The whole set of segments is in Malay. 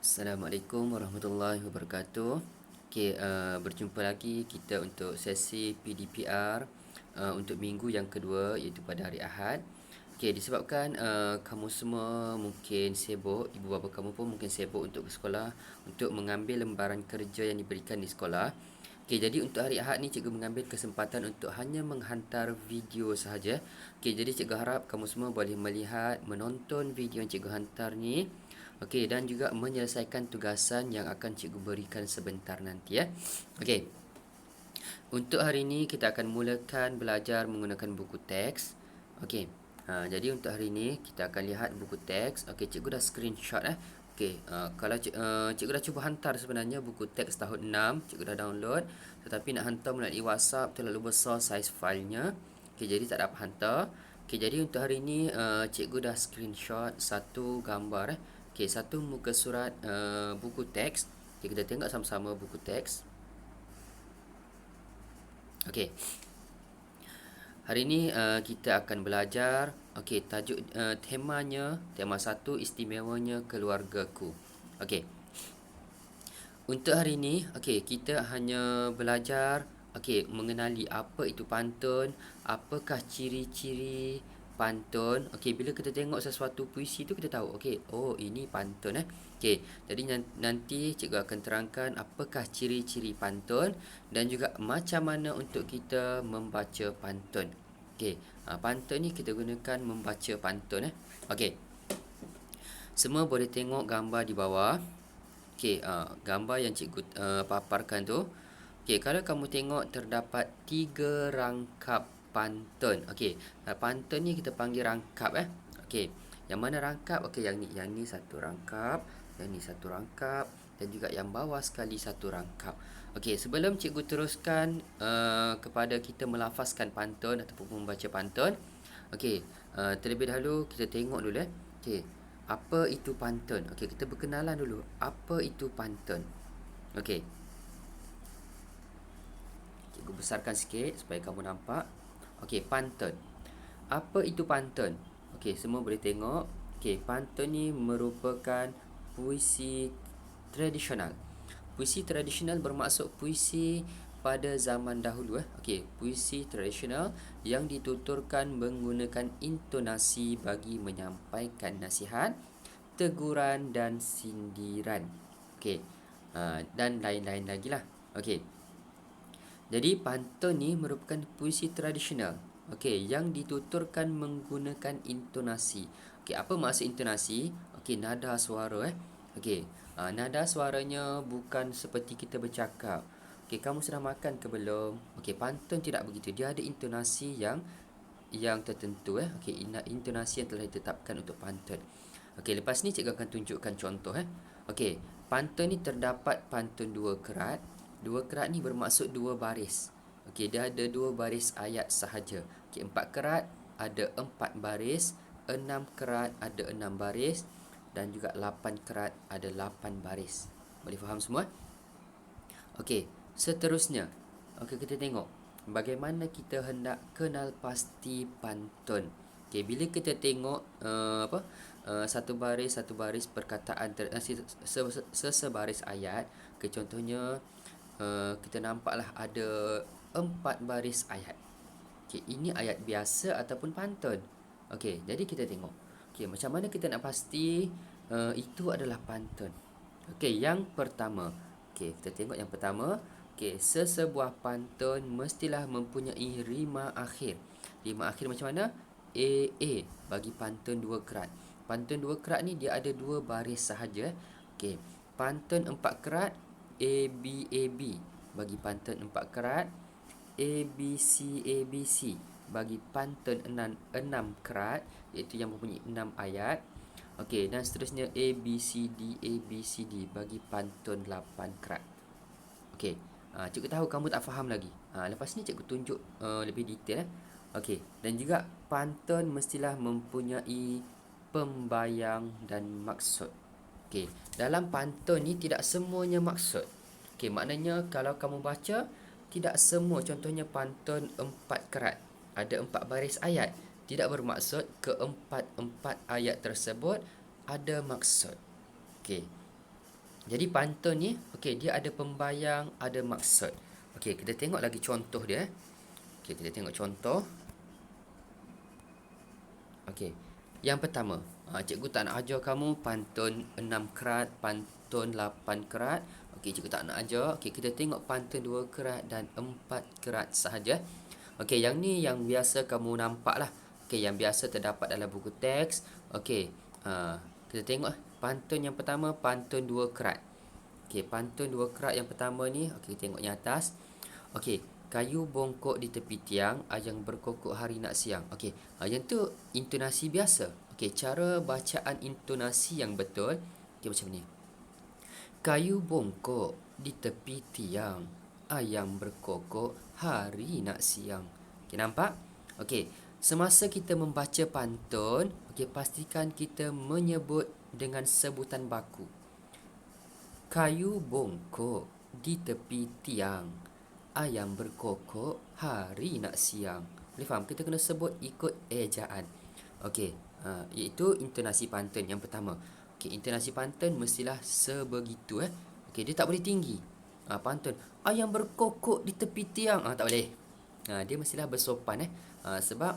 Assalamualaikum warahmatullahi wabarakatuh. Berjumpa lagi kita untuk sesi PDPR untuk minggu yang kedua, iaitu pada hari Ahad. Disebabkan kamu semua mungkin sibuk, ibu bapa kamu pun mungkin sibuk untuk bersekolah, untuk mengambil lembaran kerja yang diberikan di sekolah. Jadi untuk hari Ahad ni cikgu mengambil kesempatan untuk hanya menghantar video sahaja. Jadi cikgu harap kamu semua boleh melihat, menonton video yang cikgu hantar ni. Dan juga menyelesaikan tugasan yang akan cikgu berikan sebentar nanti ya. Untuk hari ini kita akan mulakan belajar menggunakan buku teks. Jadi untuk hari ini kita akan lihat buku teks. Cikgu dah screenshot kalau cikgu dah cuba hantar sebenarnya buku teks tahun 6, cikgu dah download, tetapi nak hantar melalui WhatsApp terlalu besar saiz filenya. Jadi tak dapat hantar. Jadi untuk hari ini cikgu dah screenshot satu gambar satu muka surat buku teks. Kita tengok sama-sama buku teks. Hari ini kita akan belajar tajuk temanya, tema 1, istimewanya keluargaku. Untuk hari ini kita hanya belajar mengenali apa itu pantun, apakah ciri-ciri pantun. Bila kita tengok sesuatu puisi tu kita tahu oh ini pantun Jadi nanti cikgu akan terangkan apakah ciri-ciri pantun dan juga macam mana untuk kita membaca pantun. Pantun ni kita gunakan membaca pantun Semua boleh tengok gambar di bawah. Gambar yang cikgu paparkan tu. Kalau kamu tengok terdapat 3 rangkap pantun. Pantun ni kita panggil rangkap Yang mana rangkap? Yang ni satu rangkap, yang ni satu rangkap, dan juga yang bawah sekali satu rangkap. Sebelum cikgu teruskan kepada kita melafazkan pantun ataupun membaca pantun, terlebih dahulu kita tengok dulu apa itu pantun. Kita berkenalan dulu. Apa itu pantun? Cikgu besarkan sikit supaya kamu nampak. Pantun. Apa itu pantun? Semua boleh tengok. Pantun ni merupakan puisi tradisional. Puisi tradisional bermaksud puisi pada zaman dahulu puisi tradisional yang dituturkan menggunakan intonasi bagi menyampaikan nasihat, teguran dan sindiran. Dan lain-lain lagi lah. Jadi pantun ni merupakan puisi tradisional yang dituturkan menggunakan intonasi. Apa maksud intonasi? Nada suara nada suaranya bukan seperti kita bercakap. Kamu sudah makan ke belum? Pantun tidak begitu. Dia ada intonasi yang tertentu intonasi yang telah ditetapkan untuk pantun. Lepas ni cikgu akan tunjukkan contoh Pantun ni terdapat pantun 2 kerat. 2 kerat ni bermaksud 2 baris. Dia ada 2 baris ayat sahaja. 4 kerat ada 4 baris, 6 kerat ada 6 baris, dan juga 8 kerat ada 8 baris. Boleh faham semua? Seterusnya kita tengok bagaimana kita hendak kenal pasti pantun. Bila kita tengok satu baris perkataan sesebaris ayat. Contohnya kita nampaklah ada 4 baris ayat. Ini ayat biasa ataupun pantun. Jadi kita tengok macam mana kita nak pasti itu adalah pantun. Yang pertama kita tengok yang pertama. Sesebuah pantun mestilah mempunyai rima akhir. Rima akhir macam mana? A bagi pantun 2 kerat. Pantun 2 kerat ni dia ada 2 baris sahaja. Pantun 4 kerat A B bagi pantun 4 kerat. ABC bagi pantun 6 kerat, iaitu yang mempunyai 6 ayat. Dan seterusnya ABCD bagi pantun 8 kerat. Cikgu tahu kamu tak faham lagi. Lepas ni cikgu tunjuk lebih detail dan juga pantun mestilah mempunyai pembayang dan maksud. Dalam pantun ni tidak semuanya maksud. Maknanya kalau kamu baca, tidak semua. Contohnya pantun 4 kerat, ada 4 baris ayat, tidak bermaksud keempat-empat ayat tersebut ada maksud. Jadi pantun ni, okey, dia ada pembayang, ada maksud. Okey, kita tengok lagi contoh dia. Okey, kita tengok contoh. Okey. Yang pertama, cikgu tak nak ajar kamu pantun 6 kerat, pantun 8 kerat. Okey, cikgu tak nak ajar. Okey, kita tengok pantun 2 kerat dan 4 kerat sahaja. Okey, yang ni yang biasa kamu nampak lah. Okey, yang biasa terdapat dalam buku teks. Okey, kita tengok pantun yang pertama, pantun 2 kerat. Okey, pantun 2 kerat yang pertama ni, okey, tengok yang atas. Okey, kayu bongkok di tepi tiang, ayang berkokok hari nak siang. Okey, yang tu intonasi biasa. Okey, cara bacaan intonasi yang betul, okey, macam ni. Kayu bongkok di tepi tiang, ayam berkokok hari nak siang. Okey, nampak? Okey, semasa kita membaca pantun, okey, pastikan kita menyebut dengan sebutan baku. Kayu bongkok di tepi tiang, ayam berkokok hari nak siang. Boleh faham? Kita kena sebut ikut ejaan. Okey, iaitu intonasi pantun yang pertama. Okey, intonasi pantun mestilah sebegitu. Okey, dia tak boleh tinggi. Pantun ayam berkokok di tepi tiang, tak boleh. Dia mestilah bersopan. Sebab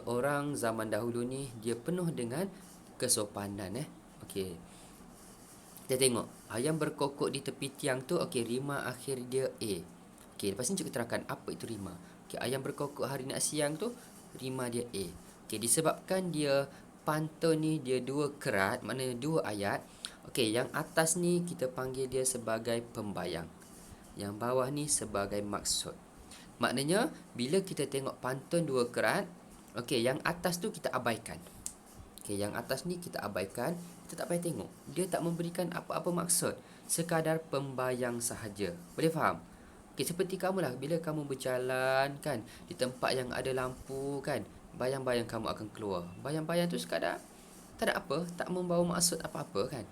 orang zaman dahulu ni dia penuh dengan kesopanan. Okey, kita tengok ayam berkokok di tepi tiang tu. Okey, rima akhir dia A. Okey, lepas ni cikgu terangkan apa itu rima. Okey, ayam berkokok hari nak siang tu rima dia A. Okey, disebabkan dia pantun ni dia 2 kerat, maknanya 2 ayat. Okey, yang atas ni kita panggil dia sebagai pembayang. Yang bawah ni sebagai maksud. Maknanya bila kita tengok pantun 2 kerat, okey, yang atas tu kita abaikan. Okey, yang atas ni kita abaikan, kita tak payah tengok. Dia tak memberikan apa-apa maksud, sekadar pembayang sahaja. Boleh faham? Okey, seperti kamu lah, bila kamu berjalan kan di tempat yang ada lampu kan, bayang-bayang kamu akan keluar. Bayang-bayang tu sekadar tak ada apa, tak membawa maksud apa-apa kan.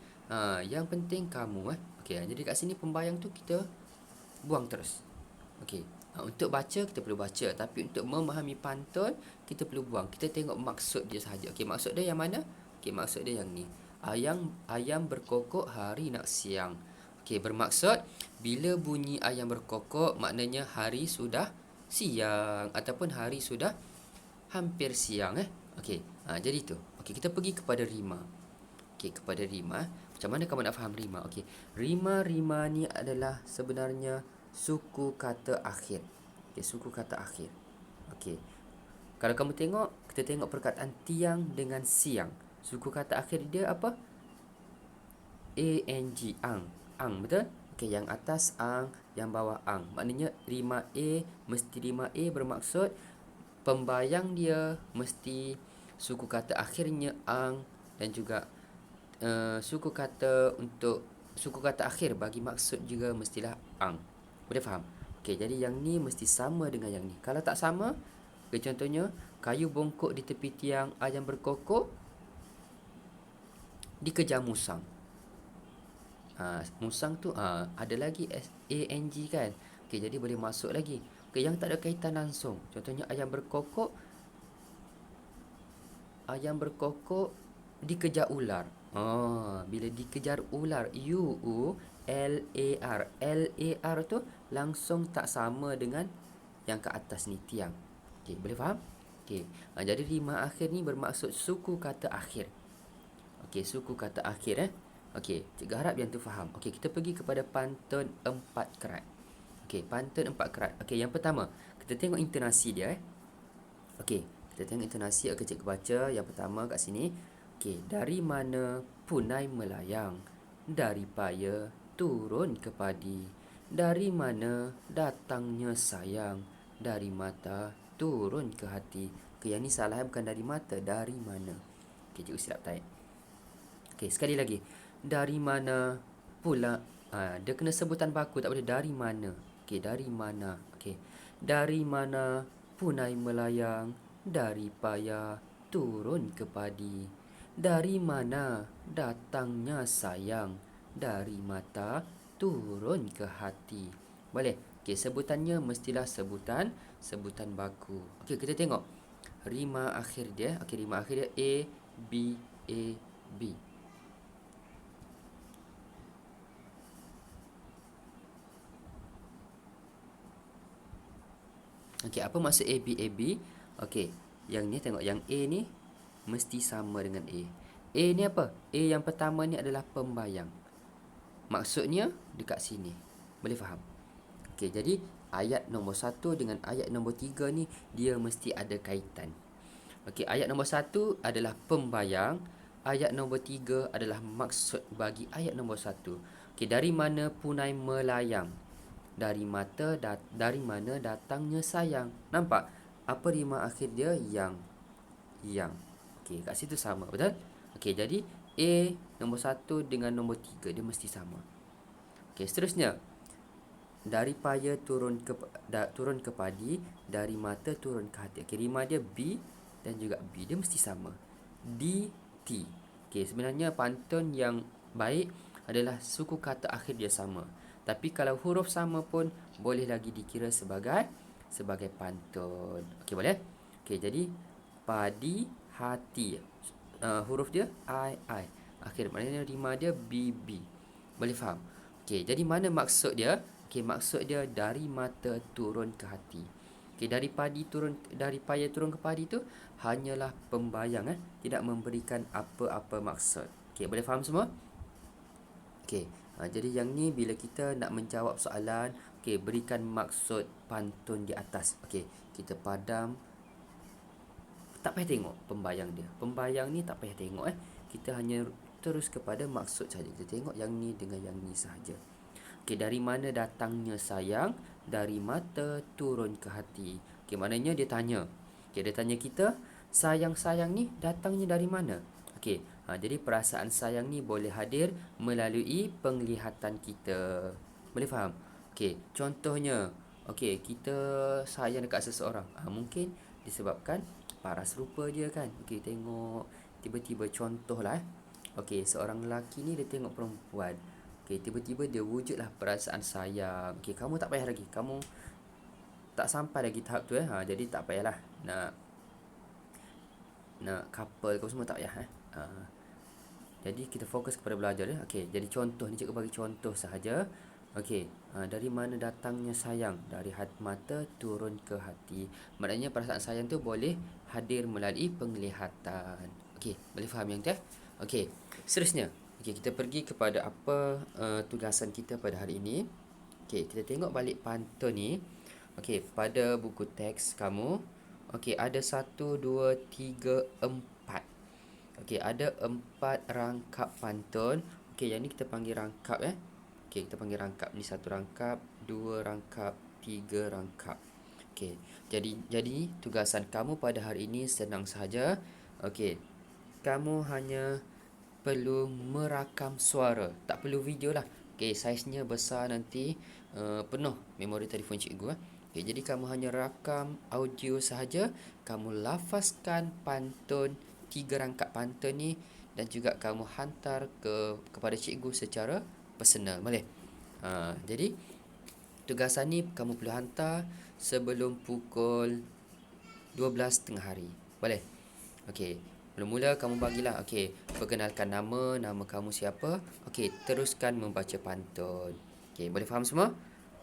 Yang penting kamu okey, jadi kat sini pembayang tu kita buang terus. Okey, untuk baca kita perlu baca, tapi untuk memahami pantun kita perlu buang. Kita tengok maksud dia sahaja. Okey, maksud dia yang mana? Okey, maksud dia yang ni. Ayam berkokok hari nak siang. Okey, bermaksud bila bunyi ayam berkokok maknanya hari sudah siang ataupun hari sudah hampir siang. Okey, jadi tu. Okey, kita pergi kepada rima. Okey, kepada rima. Macam mana kamu nak faham rima? Okey, rima ni adalah sebenarnya suku kata akhir. Okey, suku kata akhir. Okey, kalau kamu tengok, kita tengok perkataan tiang dengan siang. Suku kata akhir dia apa? ang, ang, betul? Okey, yang atas ang, yang bawah ang. Maknanya rima A mesti rima A bermaksud pembayang dia mesti suku kata akhirnya ang, dan juga suku kata akhir bagi maksud juga mestilah ang. Boleh faham? Okey, jadi yang ni mesti sama dengan yang ni. Kalau tak sama, contohnya kayu bongkok di tepi tiang, ayam berkokok dikejar musang. Musang tu ada lagi ang kan. Okey, jadi boleh masuk lagi. Okey, yang tak ada kaitan langsung. Contohnya ayam berkokok dikejar ular. Bila dikejar ular, ULAR. LAR tu langsung tak sama dengan yang ke atas ni, tiang. Okey, boleh faham? Okey, jadi rima akhir ni bermaksud suku kata akhir. Okey, suku kata akhir. Okey, cikgu harap yang tu faham. Okey, kita pergi kepada pantun 4 kerat. Okey, pantun 4 kerat. Okey, yang pertama, kita tengok intonasi dia. Okey, kita tengok intonasi. Okey, cikgu baca yang pertama kat sini. Okey, dari mana punai melayang, dari paya turun ke padi. Dari mana datangnya sayang, dari mata turun ke hati. Okey, yang ni salah, bukan dari mata, dari mana. Okey, cikgu silap type. Okey, sekali lagi. Dari mana pula, dia kena sebutan baku, tak boleh dari mana. Okey, dari mana. Okey, dari mana punai melayang, dari paya turun ke padi. Dari mana datangnya sayang, dari mata turun ke hati. Boleh? Okey, sebutannya mestilah sebutan baku. Okey, kita tengok rima akhir dia. Okey, rima akhir dia A, B, A, B. Okey, apa maksud A, B, A, B? Okey, yang ni tengok, yang A ni mesti sama dengan A. A ni apa? A yang pertama ni adalah pembayang. Maksudnya dekat sini. Boleh faham? Okey, jadi ayat nombor 1 dengan ayat nombor 3 ni dia mesti ada kaitan. Okey, ayat nombor 1 adalah pembayang, ayat nombor 3 adalah maksud bagi ayat nombor 1. Okey, dari mana punai melayang? Dari mana datangnya sayang? Nampak? Apa rima akhir dia? Yang. Okey, kat situ sama, betul? Okey, jadi A nombor 1 dengan nombor 3 dia mesti sama. Okey, seterusnya. Dari paya turun ke padi, dari mata turun ke hati. Okey, rima dia B dan juga B. Dia mesti sama. D, T. Okey, sebenarnya pantun yang baik adalah suku kata akhir dia sama. Tapi kalau huruf sama pun boleh lagi dikira sebagai pantun. Okey, boleh? Okey, jadi padi, hati. Huruf dia I. Akhir maknanya rima dia BB. Boleh faham? Okey, jadi mana maksud dia? Okey, maksud dia dari mata turun ke hati. Okey, dari paya turun ke padi tu hanyalah pembayang, tidak memberikan apa-apa maksud. Okey, boleh faham semua? Okey, jadi yang ni bila kita nak menjawab soalan, okey, berikan maksud pantun di atas. Okey, kita padam. Tak payah tengok pembayang dia. Pembayang ni tak payah tengok. Kita hanya terus kepada maksud saja. Kita tengok yang ni dengan yang ni sahaja. Okey, dari mana datangnya sayang? Dari mata turun ke hati. Okey, maknanya dia tanya. Okey, dia tanya kita, sayang-sayang ni datangnya dari mana? Okey, jadi perasaan sayang ni boleh hadir melalui penglihatan kita. Boleh faham? Okey, contohnya, okey, kita sayang dekat seseorang. Mungkin disebabkan paras rupa dia kan. Okey, tengok tiba-tiba contohlah. Okey, seorang lelaki ni dia tengok perempuan. Okey, tiba-tiba dia wujudlah perasaan sayang. Okey, kamu tak payah lagi. Kamu tak sampai lagi tahap tu jadi tak payahlah nak couple kau semua tak payah Jadi kita fokus kepada belajar ya. Okey, jadi contoh ni cikgu bagi contoh sahaja. Okey, dari mana datangnya sayang? Dari mata turun ke hati. Maknanya perasaan sayang tu boleh hadir melalui penglihatan. Okey, boleh faham yang tu? Okey, seterusnya. Okey, kita pergi kepada apa tugasan kita pada hari ini. Okey, kita tengok balik pantun ni. Okey, pada buku teks kamu, okey, ada 1, 2, 3, 4. Okey, ada 4 rangkap pantun. Okey, yang ni kita panggil rangkap Okey, kita panggil rangkap. Ni 1 rangkap, 2 rangkap, 3 rangkap. Okey, jadi tugasan kamu pada hari ini senang sahaja. Okey, kamu hanya perlu merakam suara. Tak perlu video lah. Okey, saiznya besar nanti penuh memori telefon cikgu Okey, jadi kamu hanya rakam audio sahaja. Kamu lafazkan pantun 3 rangkap pantun ni dan juga kamu hantar kepada cikgu secara personal. Boleh? Jadi tugasan ni kamu perlu hantar sebelum pukul 12 tengah hari. Boleh? Okey. Mula-mula kamu bagilah, okey, perkenalkan nama kamu siapa. Okey, teruskan membaca pantun. Okey, boleh faham semua?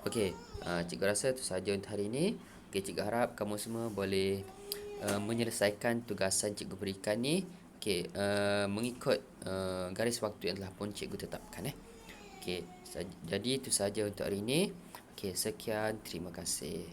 Okey, cikgu rasa itu sahaja untuk hari ini. Okey, cikgu harap kamu semua boleh menyelesaikan tugasan cikgu berikan ni. Okey, mengikut garis waktu yang telah pun cikgu tetapkan Okey, jadi itu sahaja untuk hari ini. Okey, sekian, terima kasih.